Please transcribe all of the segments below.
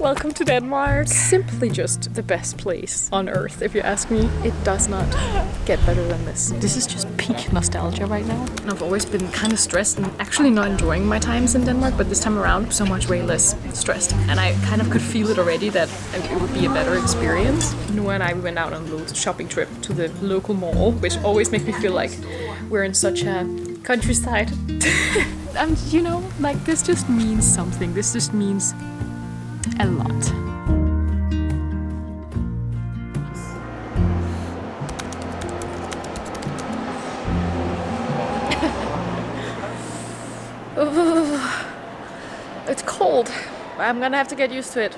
Welcome to Denmark. Simply just the best place on earth, if you ask me. It does not get better than this. This is just peak nostalgia right now. And I've always been kind of stressed and actually not enjoying my times in Denmark, but this time around, so much way less stressed. And I kind of could feel it already that it would be a better experience. Nolwenn and I went out on a little shopping trip to the local mall, which always makes me feel like we're in such a countryside. And you know, like this just means something. This just means a lot. It's cold. I'm gonna have to get used to it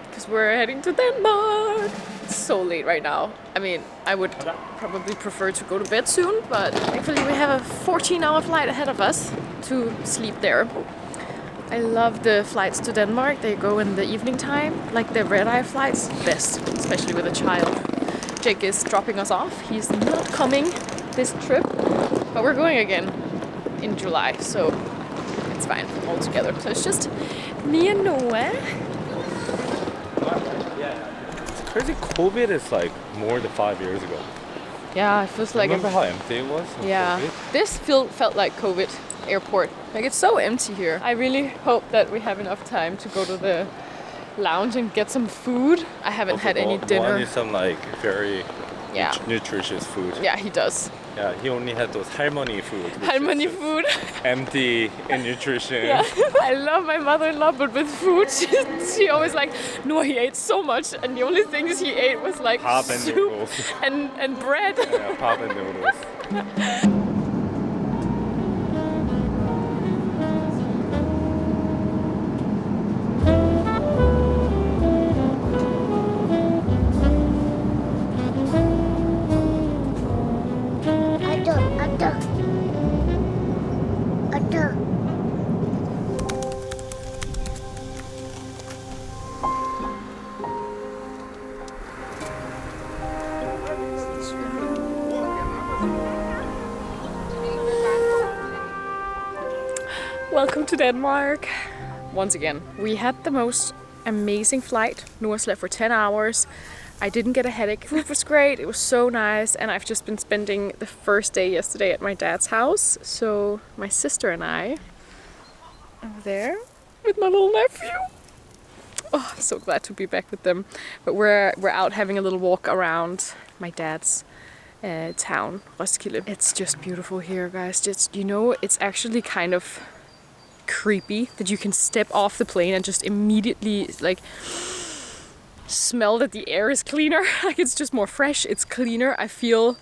because we're heading to Denmark. It's so late right now. I mean, I would probably prefer to go to bed soon, but thankfully we have a 14-hour flight ahead of us to sleep there. I love the flights to Denmark. They go in the evening time, like the red-eye flights, best, especially with a child. Jake is dropping us off. He's not coming this trip, but we're going again in July, so it's fine all together. So it's just me and Noah. It's crazy. COVID is like more than 5 years ago. Yeah, it feels like. Remember how empty it was? Yeah, COVID? this felt like COVID airport. Like it's so empty here. I really hope that we have enough time to go to the lounge and get some food. I haven't had any dinner. Noah needs some like very nutritious food. Yeah, he does. Yeah, he only had those 할머니 food. Halmoni food. Empty in nutrition. Yeah, I love my mother-in-law, but with food, she always like, no, he ate so much, and the only things he ate was like pop and soup noodles. and bread. Yeah, pop and noodles. Welcome to Denmark. Once again, we had the most amazing flight. Noah slept for 10 hours. I didn't get a headache. Food was great. It was so nice. And I've just been spending the first day yesterday at my dad's house. So my sister and I are there with my little nephew. Oh, I'm so glad to be back with them. But we're out having a little walk around my dad's town, Roskilde. It's just beautiful here, guys. Just, you know, it's actually kind of creepy that you can step off the plane and just immediately like smell that the air is cleaner. Like it's just more fresh, it's cleaner. It feels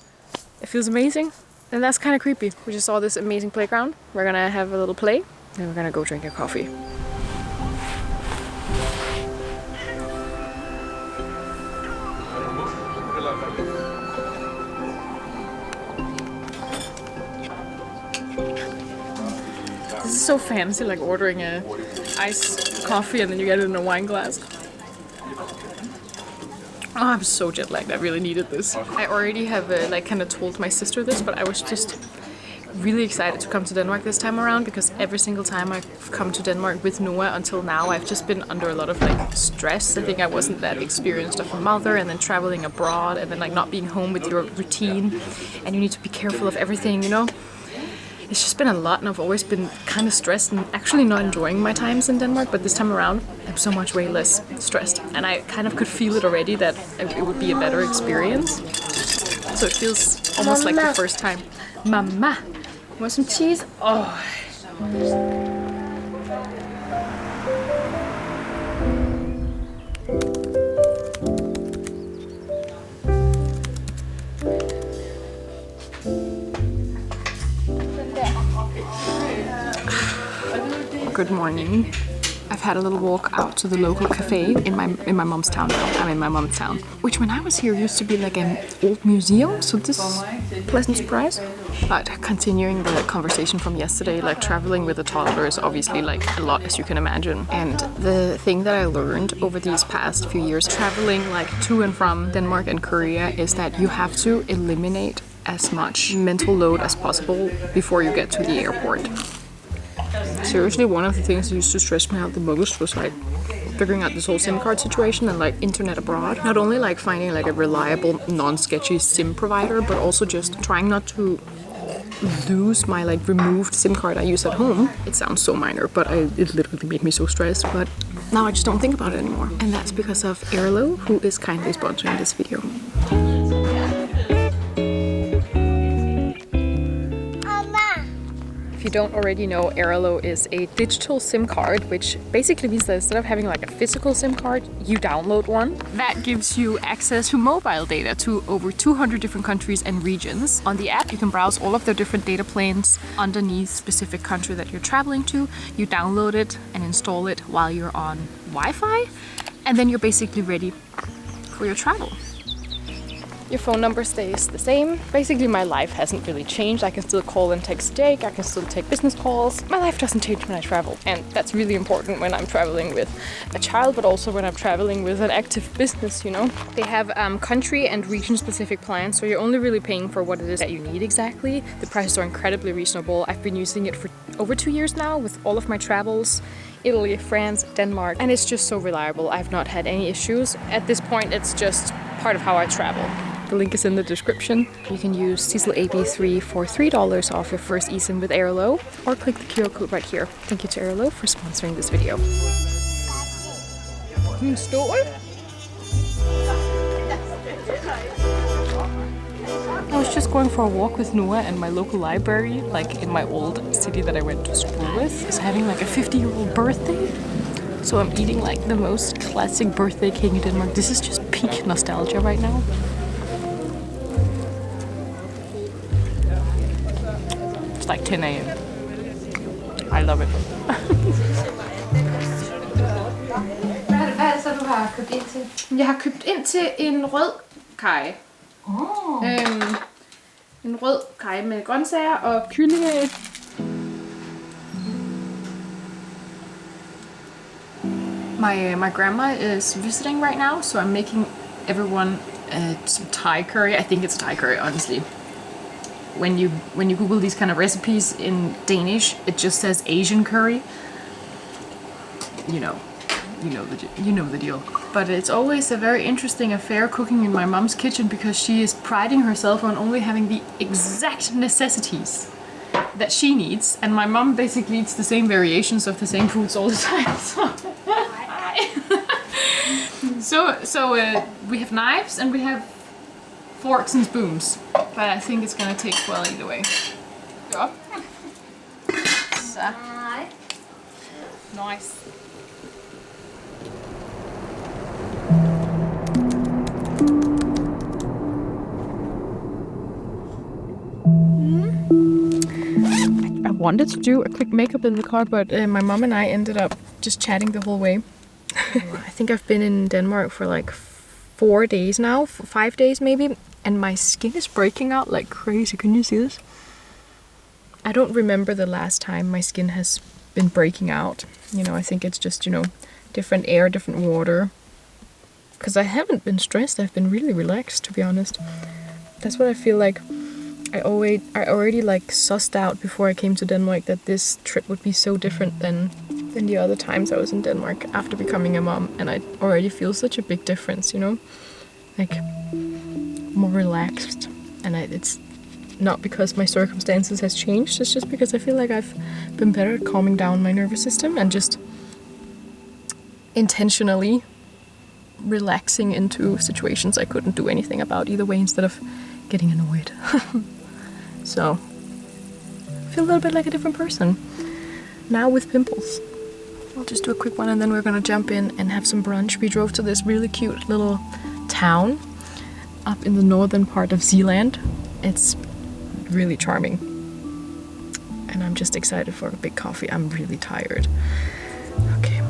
amazing. And that's kind of creepy. We just saw this amazing playground. We're gonna have a little play and we're gonna go drink a coffee. This is so fancy, like ordering a iced coffee and then you get it in a wine glass. Oh, I'm so jet lagged. I really needed this. I already have like kind of told my sister this, but I was just really excited to come to Denmark this time around because every single time I've come to Denmark with Noah until now, I've just been under a lot of like stress. I think I wasn't that experienced of a mother, and then traveling abroad and then like not being home with your routine, and you need to be careful of everything, you know? It's just been a lot, and I've always been kind of stressed and actually not enjoying my times in Denmark, but this time around I'm so much way less stressed, and I kind of could feel it already that it would be a better experience. So it feels almost like the first time. Mama! Want some cheese? Oh! Good morning. I've had a little walk out to the local cafe in my mom's town now. I'm in my mom's town, which when I was here used to be like an old museum, so this is a pleasant surprise. But continuing the conversation from yesterday, like traveling with a toddler is obviously like a lot, as you can imagine. And the thing that I learned over these past few years traveling like to and from Denmark and Korea is that you have to eliminate as much mental load as possible before you get to the airport. Seriously, one of the things that used to stress me out the most was like figuring out this whole SIM card situation and like internet abroad. Not only like finding like a reliable, non-sketchy SIM provider, but also just trying not to lose my like removed SIM card I use at home. It sounds so minor, but it literally made me so stressed. But now I just don't think about it anymore. And that's because of Airlo, who is kindly sponsoring this video. If you don't already know, Airlo is a digital SIM card, which basically means that instead of having like a physical SIM card, you download one. That gives you access to mobile data to over 200 different countries and regions. On the app, you can browse all of their different data plans underneath specific country that you're traveling to. You download it and install it while you're on Wi-Fi, and then you're basically ready for your travel. Your phone number stays the same. Basically, my life hasn't really changed. I can still call and text Jake. I can still take business calls. My life doesn't change when I travel. And that's really important when I'm traveling with a child, but also when I'm traveling with an active business, you know. They have country and region specific plans, so you're only really paying for what it is that you need exactly. The prices are incredibly reasonable. I've been using it for over 2 years now with all of my travels. Italy, France, Denmark, and it's just so reliable. I've not had any issues. At this point, it's just part of how I travel. The link is in the description. You can use Sissel AB3 for $3 off your first eSIM with Airlo, or click the QR code right here. Thank you to Airlo for sponsoring this video. I was just going for a walk with Noah, and my local library, like in my old city that I went to school with, is having like a 50-year-old birthday. So I'm eating like the most classic birthday cake in Denmark. This is just peak nostalgia right now. It's like 10 a.m. I love it. Hvad er det så, du har købt ind til? Jeg har købt ind til en rød kaj. En rød kaj med grøntsager og kyllingeæg. My grandma is visiting right now, so I'm making everyone some Thai curry. I think it's Thai curry, honestly. When you Google these kind of recipes in Danish, it just says Asian curry. You know the deal. But it's always a very interesting affair cooking in my mom's kitchen, because she is priding herself on only having the exact necessities that she needs, and my mom basically eats the same variations of the same foods all the time. So we have knives and we have forks and spoons, but I think it's gonna taste well either way. Ja. Så. Nice. I wanted to do a quick makeup in the car, but my mom and I ended up just chatting the whole way. I think I've been in Denmark for like 4 days now, 5 days maybe, and my skin is breaking out like crazy. Can you see this? I don't remember the last time my skin has been breaking out. You know, I think it's just, you know, different air, different water. Because I haven't been stressed, I've been really relaxed, to be honest. That's what I feel like. I already like sussed out before I came to Denmark that this trip would be so different than the other times I was in Denmark after becoming a mom, and I already feel such a big difference, you know? Like, more relaxed, and it's not because my circumstances has changed, it's just because I feel like I've been better at calming down my nervous system and just intentionally relaxing into situations I couldn't do anything about either way, instead of getting annoyed. So, I feel a little bit like a different person now with pimples. I'll just do a quick one and then we're gonna jump in and have some brunch. We drove to this really cute little town up in the northern part of Zealand. It's really charming. And I'm just excited for a big coffee. I'm really tired. Okay.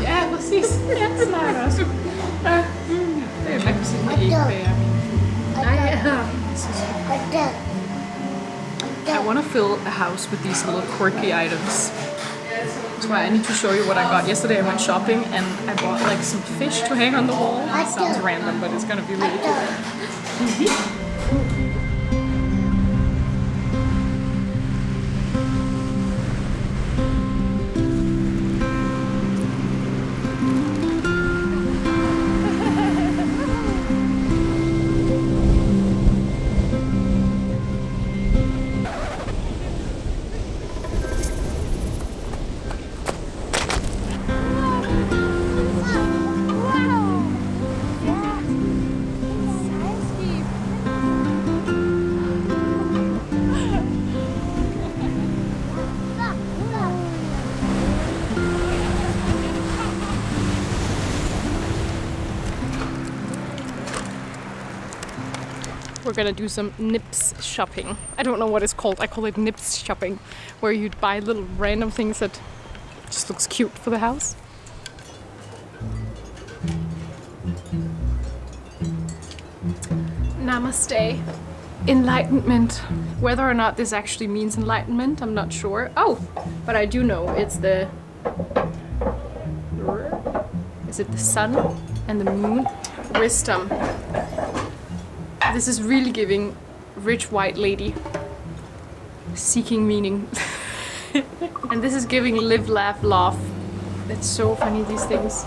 Ja, præcis. Jeg snakker også. Det er faktisk en ægbager. Nej, I want to fill a house with these little quirky items. That's why I need to show you what I got. Yesterday I went shopping and I bought like some fish to hang on the wall. It sounds random, but it's gonna be really cool. We're gonna do some nips shopping. I don't know what it's called. I call it nips shopping, where you'd buy little random things that just looks cute for the house. Namaste. Enlightenment. Whether or not this actually means enlightenment, I'm not sure. Oh, but I do know it's the... Is it the sun and the moon? Wisdom. This is really giving rich white lady seeking meaning. And this is giving live, laugh, laugh. It's so funny, these things.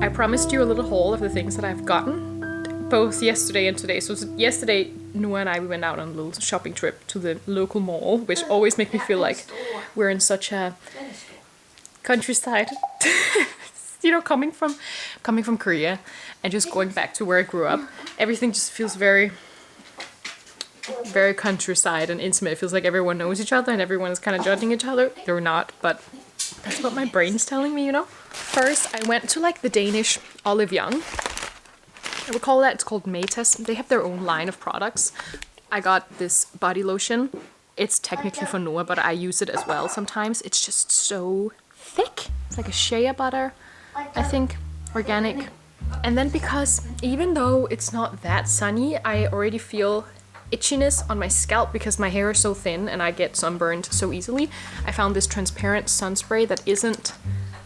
I promised you a little haul of the things that I've gotten, both yesterday and today. So yesterday, Noah and I, we went out on a little shopping trip to the local mall, which always makes me feel like we're in such a countryside. You know, coming from Korea and just going back to where I grew up, everything just feels very countryside and intimate. It feels like everyone knows each other and everyone is kind of judging each other. They're not, but that's what my brain's telling me, you know? First, I went to like the Danish Olive Young. I would call that, it's called Matas. They have their own line of products. I got this body lotion. It's technically for Noah, but I use it as well sometimes. It's just so thick. It's like a shea butter, I think, organic. And then because even though it's not that sunny, I already feel itchiness on my scalp because my hair is so thin and I get sunburned so easily. I found this transparent sun spray that isn't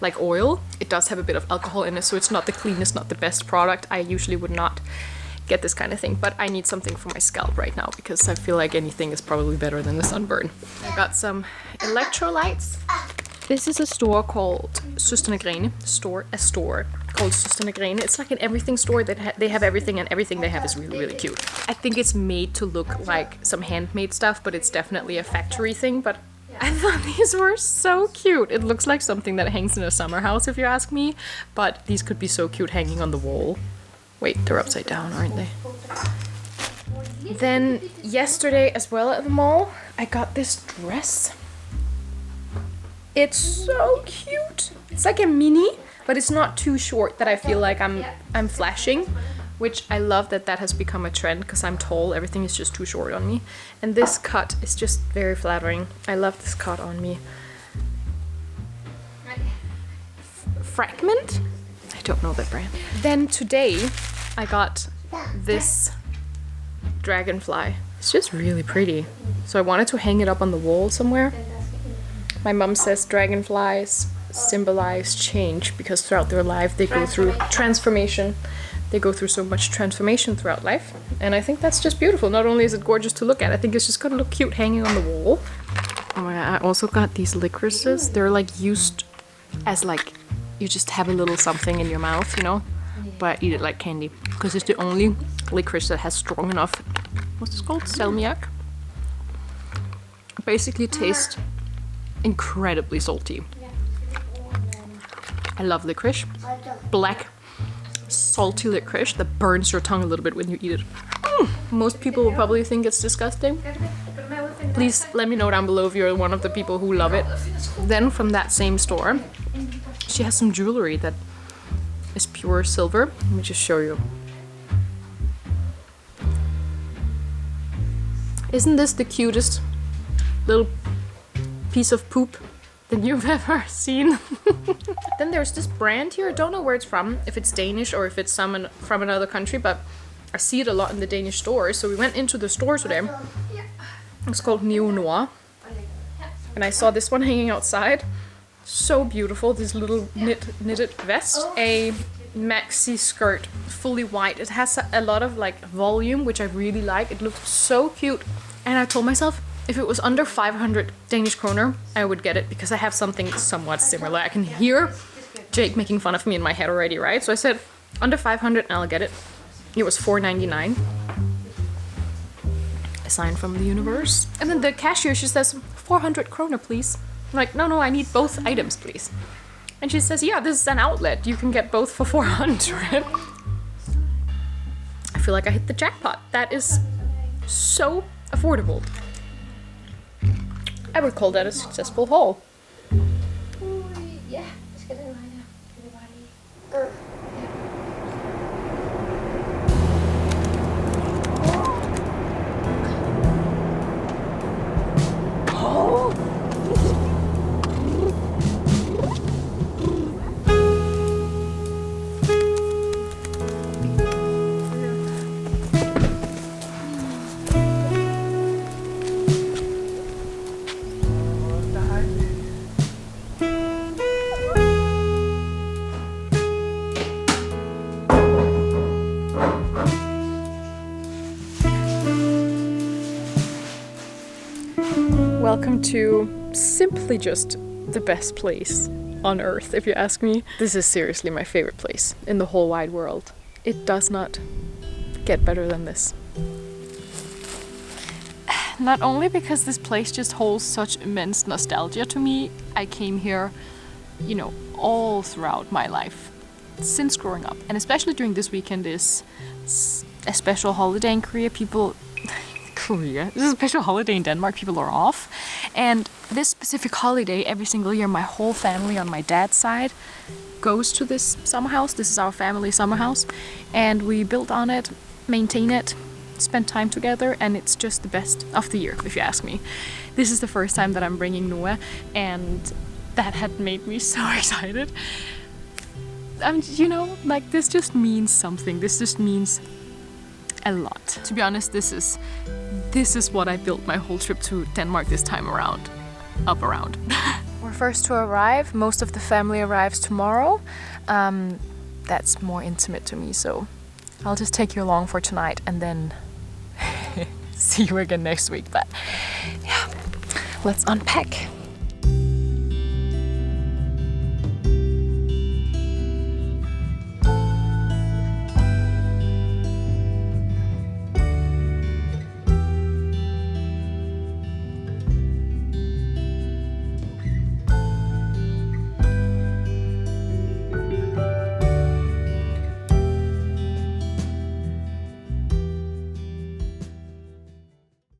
like oil. It does have a bit of alcohol in it, so it's not the cleanest, not the best product. I usually would not get this kind of thing, but I need something for my scalp right now because I feel like anything is probably better than the sunburn. I got some electrolytes. This is a store called Scandinavian. A store called Scandinavian. It's like an everything store that they have everything, and everything they have is really, really cute. I think it's made to look like some handmade stuff, but it's definitely a factory thing. But I thought these were so cute. It looks like something that hangs in a summer house, if you ask me. But these could be so cute hanging on the wall. Wait, they're upside down, aren't they? Then yesterday as well at the mall, I got this dress. It's so cute. It's like a mini, but it's not too short that I feel like I'm flashing, which I love that has become a trend because I'm tall. Everything is just too short on me. And this cut is just very flattering. I love this cut on me. Fragment? I don't know that brand. Then today I got this dragonfly. It's just really pretty. So I wanted to hang it up on the wall somewhere. My mom says dragonflies symbolize change because throughout their life they go through transformation. They go through so much transformation throughout life. And I think that's just beautiful. Not only is it gorgeous to look at, I think it's just gonna look cute hanging on the wall. Oh my God, I also got these licorices. They're like used as like, you just have a little something in your mouth, you know? But I eat it like candy because it's the only licorice that has strong enough, what's this called? Salmiak. Basically tastes incredibly salty. I love licorice. Black, salty licorice that burns your tongue a little bit when you eat it. Most people will probably think it's disgusting. Please let me know down below if you're one of the people who love it. Then from that same store, she has some jewelry that is pure silver. Let me just show you. Isn't this the cutest little piece of poop that you've ever seen? Then there's this brand here. I don't know where it's from, if it's Danish or if it's someone from another country, but I see it a lot in the Danish stores. So we went into the store today. It's called Neo Noir. And I saw this one hanging outside. So beautiful, this little knitted vest. A maxi skirt, fully white. It has a lot of like volume, which I really like. It looked so cute. And I told myself, if it was under 500 Danish kroner, I would get it because I have something somewhat similar. I can hear Jake making fun of me in my head already, right? So I said, under 500 and I'll get it. It was 4.99. A sign from the universe. And then the cashier, she says, 400 kroner, please. I'm like, no, I need both items, please. And she says, yeah, this is an outlet. You can get both for 400. I feel like I hit the jackpot. That is so affordable. I would call that a successful haul. Ja, det skal den vej der. Det er bare lige. Welcome to simply just the best place on earth, if you ask me. This is seriously my favorite place in the whole wide world. It does not get better than this. Not only because this place just holds such immense nostalgia to me, I came here, you know, all throughout my life, since growing up. And especially during this weekend is a special holiday in Korea. This is a special holiday in Denmark, people are off. And this specific holiday, every single year, my whole family on my dad's side goes to this summer house. This is our family summer house. And we build on it, maintain it, spend time together, and it's just the best of the year, if you ask me. This is the first time that I'm bringing Noah, and that had made me so excited. You know, like, this just means something. This just means a lot. To be honest, this is what I built my whole trip to Denmark this time around. We're first to arrive. Most of the family arrives tomorrow. That's more intimate to me, so I'll just take you along for tonight and then see you again next week. But yeah, let's unpack.